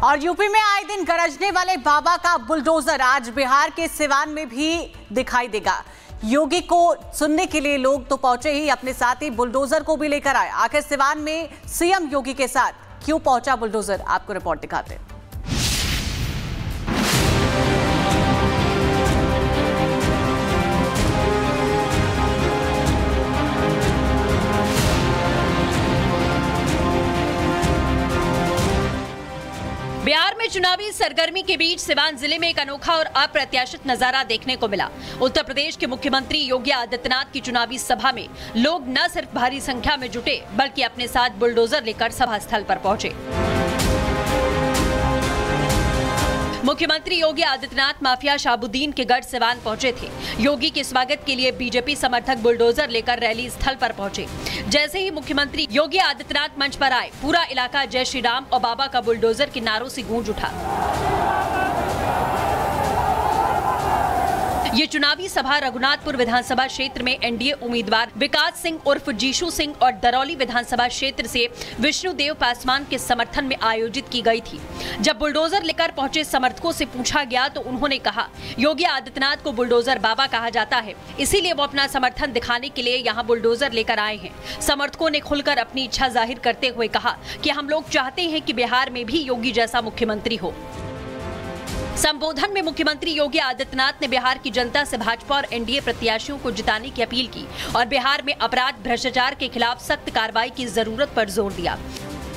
और यूपी में आए दिन गरजने वाले बाबा का बुलडोजर आज बिहार के सिवान में भी दिखाई देगा। योगी को सुनने के लिए लोग तो पहुंचे ही, अपने साथ ही बुलडोजर को भी लेकर आए। आखिर सिवान में सीएम योगी के साथ क्यों पहुंचा बुलडोजर, आपको रिपोर्ट दिखाते हैं। बिहार में चुनावी सरगर्मी के बीच सिवान जिले में एक अनोखा और अप्रत्याशित नजारा देखने को मिला। उत्तर प्रदेश के मुख्यमंत्री योगी आदित्यनाथ की चुनावी सभा में लोग न सिर्फ भारी संख्या में जुटे बल्कि अपने साथ बुलडोजर लेकर सभा स्थल पर पहुंचे। मुख्यमंत्री योगी आदित्यनाथ माफिया शहाबुद्दीन के गढ़ सिवान पहुंचे थे। योगी के स्वागत के लिए बीजेपी समर्थक बुलडोजर लेकर रैली स्थल पर पहुंचे। जैसे ही मुख्यमंत्री योगी आदित्यनाथ मंच पर आए, पूरा इलाका जय श्री राम और बाबा का बुलडोजर के नारों से गूंज उठा। ये चुनावी सभा रघुनाथपुर विधानसभा क्षेत्र में एनडीए उम्मीदवार विकास सिंह उर्फ जीशु सिंह और दरौली विधानसभा क्षेत्र से विष्णुदेव पासवान के समर्थन में आयोजित की गई थी। जब बुलडोजर लेकर पहुंचे समर्थकों से पूछा गया तो उन्होंने कहा, योगी आदित्यनाथ को बुलडोजर बाबा कहा जाता है, इसीलिए वो अपना समर्थन दिखाने के लिए यहाँ बुलडोजर लेकर आए हैं। समर्थकों ने खुलकर अपनी इच्छा जाहिर करते हुए कहा कि हम लोग चाहते हैं कि बिहार में भी योगी जैसा मुख्यमंत्री हो। संबोधन में मुख्यमंत्री योगी आदित्यनाथ ने बिहार की जनता से भाजपा और एनडीए प्रत्याशियों को जिताने की अपील की और बिहार में अपराध भ्रष्टाचार के खिलाफ सख्त कार्रवाई की जरूरत पर जोर दिया।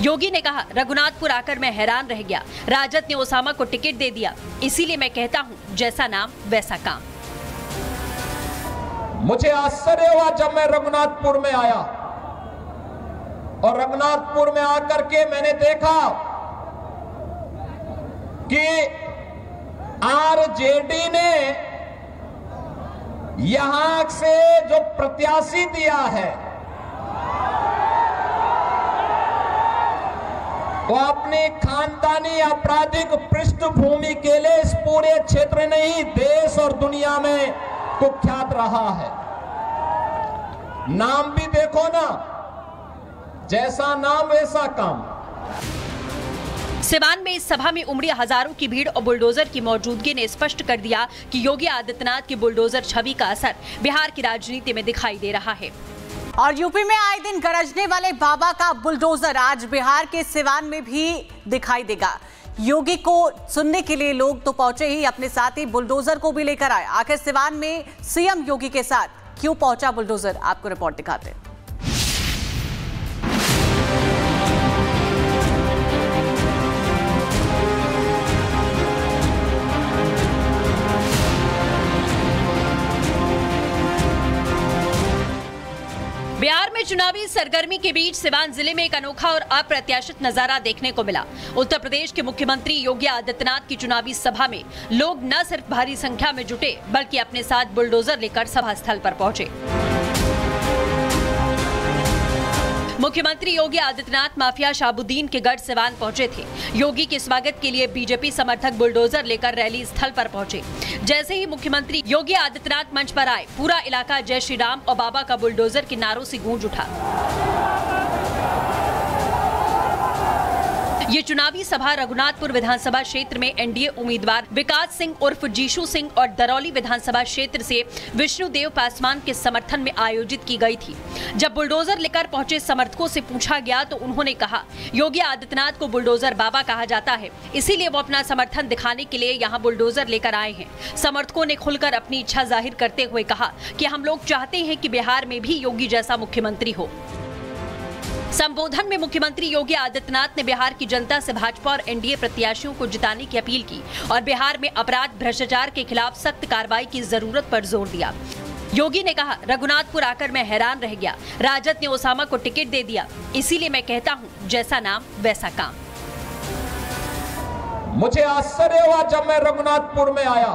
योगी ने कहा, रघुनाथपुर आकर मैं हैरान रह गया। राजद ने ओसामा को टिकट दे दिया, इसीलिए मैं कहता हूँ जैसा नाम वैसा काम। मुझे आश्चर्य हुआ जब मैं रघुनाथपुर में आया और रघुनाथपुर में आकर के मैंने देखा कि आरजेडी ने यहां से जो प्रत्याशी दिया है वो अपनी खानदानी आपराधिक पृष्ठभूमि के लिए इस पूरे क्षेत्र नहीं देश और दुनिया में कुख्यात रहा है। नाम भी देखो ना, जैसा नाम वैसा काम। सिवान में इस सभा में उमड़ी हजारों की भीड़ और बुलडोजर की मौजूदगी ने स्पष्ट कर दिया कि योगी आदित्यनाथ की बुलडोजर छवि का असर बिहार की राजनीति में दिखाई दे रहा है। और यूपी में आए दिन गरजने वाले बाबा का बुलडोजर आज बिहार के सिवान में भी दिखाई देगा। योगी को सुनने के लिए लोग तो पहुंचे ही, अपने साथ ही बुलडोजर को भी लेकर आए। आखिर सिवान में सीएम योगी के साथ क्यों पहुंचा बुलडोजर, आपको रिपोर्ट दिखाते हैं। बिहार में चुनावी सरगर्मी के बीच सिवान जिले में एक अनोखा और अप्रत्याशित नजारा देखने को मिला। उत्तर प्रदेश के मुख्यमंत्री योगी आदित्यनाथ की चुनावी सभा में लोग न सिर्फ भारी संख्या में जुटे बल्कि अपने साथ बुलडोजर लेकर सभा स्थल पर पहुंचे। मुख्यमंत्री योगी आदित्यनाथ माफिया शहाबुद्दीन के गढ़ सिवान पहुंचे थे। योगी के स्वागत के लिए बीजेपी समर्थक बुलडोजर लेकर रैली स्थल पर पहुंचे। जैसे ही मुख्यमंत्री योगी आदित्यनाथ मंच पर आए, पूरा इलाका जय श्री राम और बाबा का बुलडोजर के नारों से गूंज उठा। ये चुनावी सभा रघुनाथपुर विधानसभा क्षेत्र में एनडीए उम्मीदवार विकास सिंह उर्फ जीशु सिंह और दरौली विधानसभा क्षेत्र से विष्णुदेव पासवान के समर्थन में आयोजित की गई थी। जब बुलडोजर लेकर पहुंचे समर्थकों से पूछा गया तो उन्होंने कहा, योगी आदित्यनाथ को बुलडोजर बाबा कहा जाता है, इसीलिए वो अपना समर्थन दिखाने के लिए यहाँ बुलडोजर लेकर आए हैं। समर्थकों ने खुलकर अपनी इच्छा जाहिर करते हुए कहा कि हम लोग चाहते हैं कि बिहार में भी योगी जैसा मुख्यमंत्री हो। संबोधन में मुख्यमंत्री योगी आदित्यनाथ ने बिहार की जनता से भाजपा और एनडीए प्रत्याशियों को जिताने की अपील की और बिहार में अपराध भ्रष्टाचार के खिलाफ सख्त कार्रवाई की जरूरत पर जोर दिया। योगी ने कहा, रघुनाथपुर आकर मैं हैरान रह गया। राजद ने ओसामा को टिकट दे दिया, इसीलिए मैं कहता हूँ जैसा नाम वैसा काम। मुझे आश्चर्य हुआ जब मैं रघुनाथपुर में आया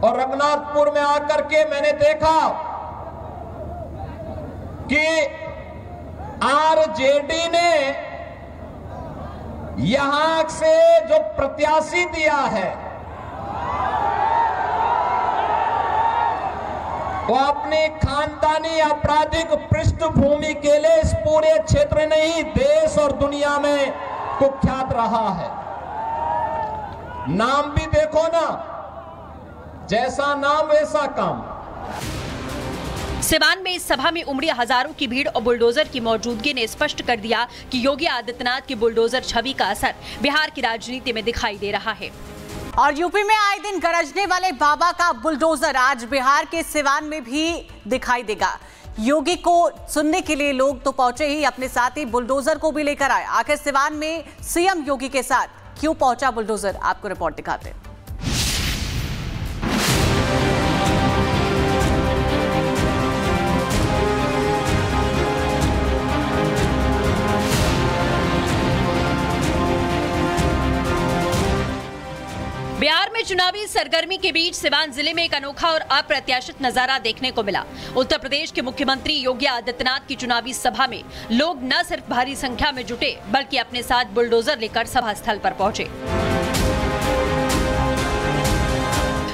और रघुनाथपुर में आकर के मैंने देखा कि आरजेडी ने यहां से जो प्रत्याशी दिया है वो अपनी खानदानी आपराधिक पृष्ठभूमि के लिए इस पूरे क्षेत्र नहीं देश और दुनिया में कुख्यात रहा है। नाम भी देखो ना, जैसा नाम वैसा काम। सिवान में इस सभा में उमड़ी हजारों की भीड़ और बुलडोजर की मौजूदगी ने स्पष्ट कर दिया कि योगी आदित्यनाथ की बुलडोजर छवि का असर बिहार की राजनीति में दिखाई दे रहा है। और यूपी में आए दिन गरजने वाले बाबा का बुलडोजर आज बिहार के सिवान में भी दिखाई देगा। योगी को सुनने के लिए लोग तो पहुंचे ही, अपने साथ ही बुलडोजर को भी लेकर आए। आखिर सिवान में सीएम योगी के साथ क्यों पहुंचा बुलडोजर, आपको रिपोर्ट दिखाते हैं। बिहार में चुनावी सरगर्मी के बीच सिवान जिले में एक अनोखा और अप्रत्याशित नजारा देखने को मिला। उत्तर प्रदेश के मुख्यमंत्री योगी आदित्यनाथ की चुनावी सभा में लोग न सिर्फ भारी संख्या में जुटे बल्कि अपने साथ बुलडोजर लेकर सभा स्थल पर पहुंचे।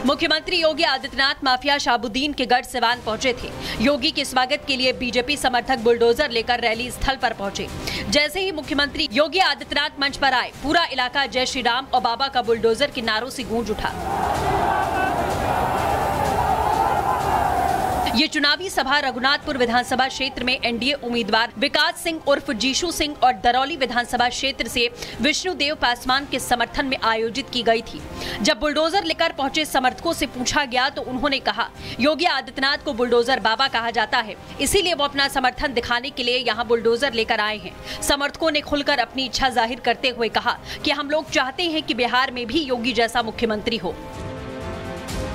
मुख्यमंत्री योगी आदित्यनाथ माफिया शाहबुद्दीन के गढ़ सिवान पहुंचे थे। योगी के स्वागत के लिए बीजेपी समर्थक बुलडोजर लेकर रैली स्थल पर पहुंचे। जैसे ही मुख्यमंत्री योगी आदित्यनाथ मंच पर आए, पूरा इलाका जय श्री राम और बाबा का बुलडोजर के नारों से गूंज उठा। ये चुनावी सभा रघुनाथपुर विधानसभा क्षेत्र में एनडीए उम्मीदवार विकास सिंह उर्फ जीशू सिंह और दरौली विधानसभा क्षेत्र से विष्णुदेव पासवान के समर्थन में आयोजित की गई थी। जब बुलडोजर लेकर पहुंचे समर्थकों से पूछा गया तो उन्होंने कहा, योगी आदित्यनाथ को बुलडोजर बाबा कहा जाता है, इसीलिए वो अपना समर्थन दिखाने के लिए यहाँ बुलडोजर लेकर आए हैं। समर्थकों ने खुलकर अपनी इच्छा जाहिर करते हुए कहा कि हम लोग चाहते हैं कि बिहार में भी योगी जैसा मुख्यमंत्री हो।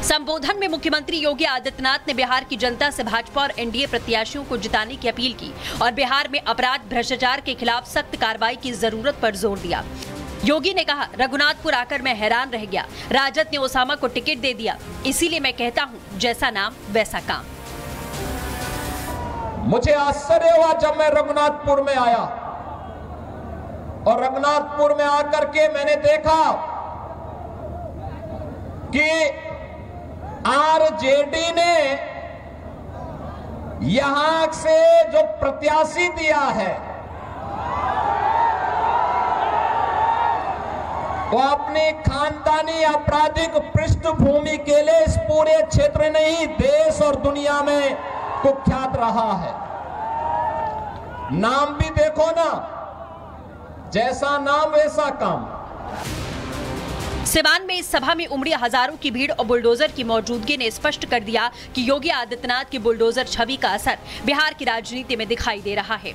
संबोधन में मुख्यमंत्री योगी आदित्यनाथ ने बिहार की जनता से भाजपा और एनडीए प्रत्याशियों को जिताने की अपील की और बिहार में अपराध भ्रष्टाचार के खिलाफ सख्त कार्रवाई की जरूरत पर जोर दिया। योगी ने कहा, रघुनाथपुर आकर मैं हैरान रह गया। राजद ने ओसामा को टिकट दे दिया, इसीलिए मैं कहता हूं, जैसा नाम वैसा काम। मुझे आश्चर्य हुआ जब मैं रघुनाथपुर में आया और रघुनाथपुर में आकर के मैंने देखा कि आरजेडी ने यहां से जो प्रत्याशी दिया है वो अपनी खानदानी आपराधिक पृष्ठभूमि के लिए इस पूरे क्षेत्र नहीं देश और दुनिया में कुख्यात रहा है। नाम भी देखो ना, जैसा नाम वैसा काम। सिवान में इस सभा में उमड़ी हजारों की भीड़ और बुलडोजर की मौजूदगी ने स्पष्ट कर दिया कि योगी आदित्यनाथ की बुलडोजर छवि का असर बिहार की राजनीति में दिखाई दे रहा है।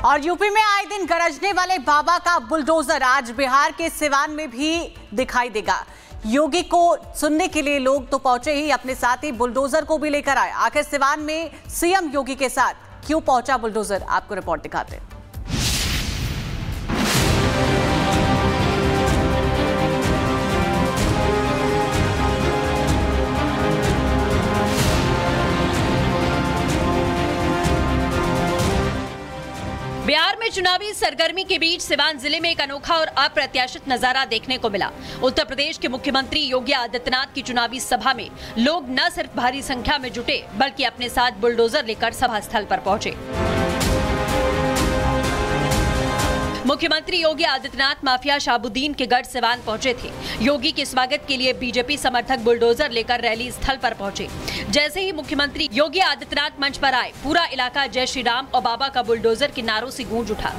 और यूपी में आए दिन गरजने वाले बाबा का बुलडोजर आज बिहार के सिवान में भी दिखाई देगा। योगी को सुनने के लिए लोग तो पहुंचे ही, अपने साथ ही बुलडोजर को भी लेकर आए। आखिर सिवान में सीएम योगी के साथ क्यों पहुंचा बुलडोजर, आपको रिपोर्ट दिखाते हैं। बिहार में चुनावी सरगर्मी के बीच सिवान जिले में एक अनोखा और अप्रत्याशित नजारा देखने को मिला। उत्तर प्रदेश के मुख्यमंत्री योगी आदित्यनाथ की चुनावी सभा में लोग न सिर्फ भारी संख्या में जुटे बल्कि अपने साथ बुलडोजर लेकर सभा स्थल पर पहुंचे। मुख्यमंत्री योगी आदित्यनाथ माफिया शाहबुद्दीन के गढ़ सिवान पहुंचे थे। योगी के स्वागत के लिए बीजेपी समर्थक बुलडोजर लेकर रैली स्थल पर पहुंचे। जैसे ही मुख्यमंत्री योगी आदित्यनाथ मंच पर आए, पूरा इलाका जय श्री राम और बाबा का बुलडोजर के नारों से गूंज उठा।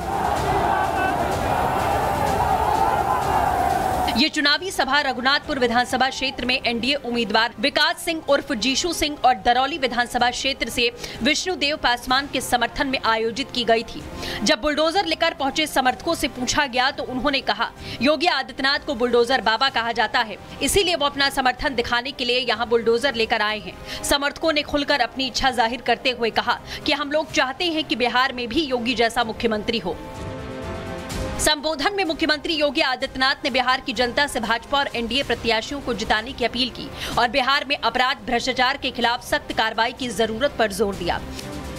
ये चुनावी सभा रघुनाथपुर विधानसभा क्षेत्र में एनडीए उम्मीदवार विकास सिंह उर्फ जीशू सिंह और दरौली विधानसभा क्षेत्र से विष्णुदेव पासवान के समर्थन में आयोजित की गई थी। जब बुलडोजर लेकर पहुंचे समर्थकों से पूछा गया तो उन्होंने कहा, योगी आदित्यनाथ को बुलडोजर बाबा कहा जाता है, इसीलिए वो अपना समर्थन दिखाने के लिए यहाँ बुलडोजर लेकर आए हैं। समर्थकों ने खुलकर अपनी इच्छा जाहिर करते हुए कहा कि हम लोग चाहते हैं कि बिहार में भी योगी जैसा मुख्यमंत्री हो। संबोधन में मुख्यमंत्री योगी आदित्यनाथ ने बिहार की जनता से भाजपा और एनडीए प्रत्याशियों को जिताने की अपील की और बिहार में अपराध भ्रष्टाचार के खिलाफ सख्त कार्रवाई की जरूरत पर जोर दिया।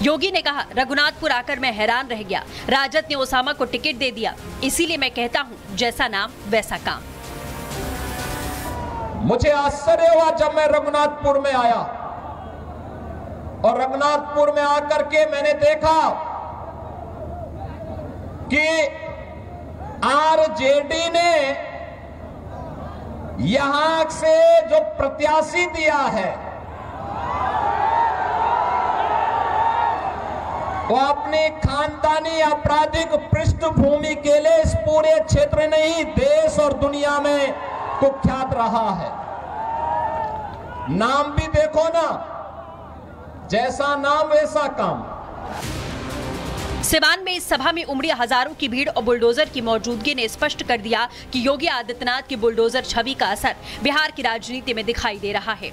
योगी ने कहा, रघुनाथपुर आकर मैं हैरान रह गया। राजद ने ओसामा को टिकट दे दिया, इसीलिए मैं कहता हूं, जैसा नाम वैसा काम। मुझे आश्चर्य हुआ जब मैं रघुनाथपुर में आया और रघुनाथपुर में आकर के मैंने देखा कि आरजेडी ने यहां से जो प्रत्याशी दिया है वो अपनी खानदानी आपराधिक पृष्ठभूमि के लिए इस पूरे क्षेत्र नहीं देश और दुनिया में कुख्यात रहा है। नाम भी देखो ना, जैसा नाम वैसा काम। सिवान में इस सभा में उमड़ी हजारों की भीड़ और बुलडोजर की मौजूदगी ने स्पष्ट कर दिया कि योगी आदित्यनाथ की बुलडोजर छवि का असर बिहार की राजनीति में दिखाई दे रहा है।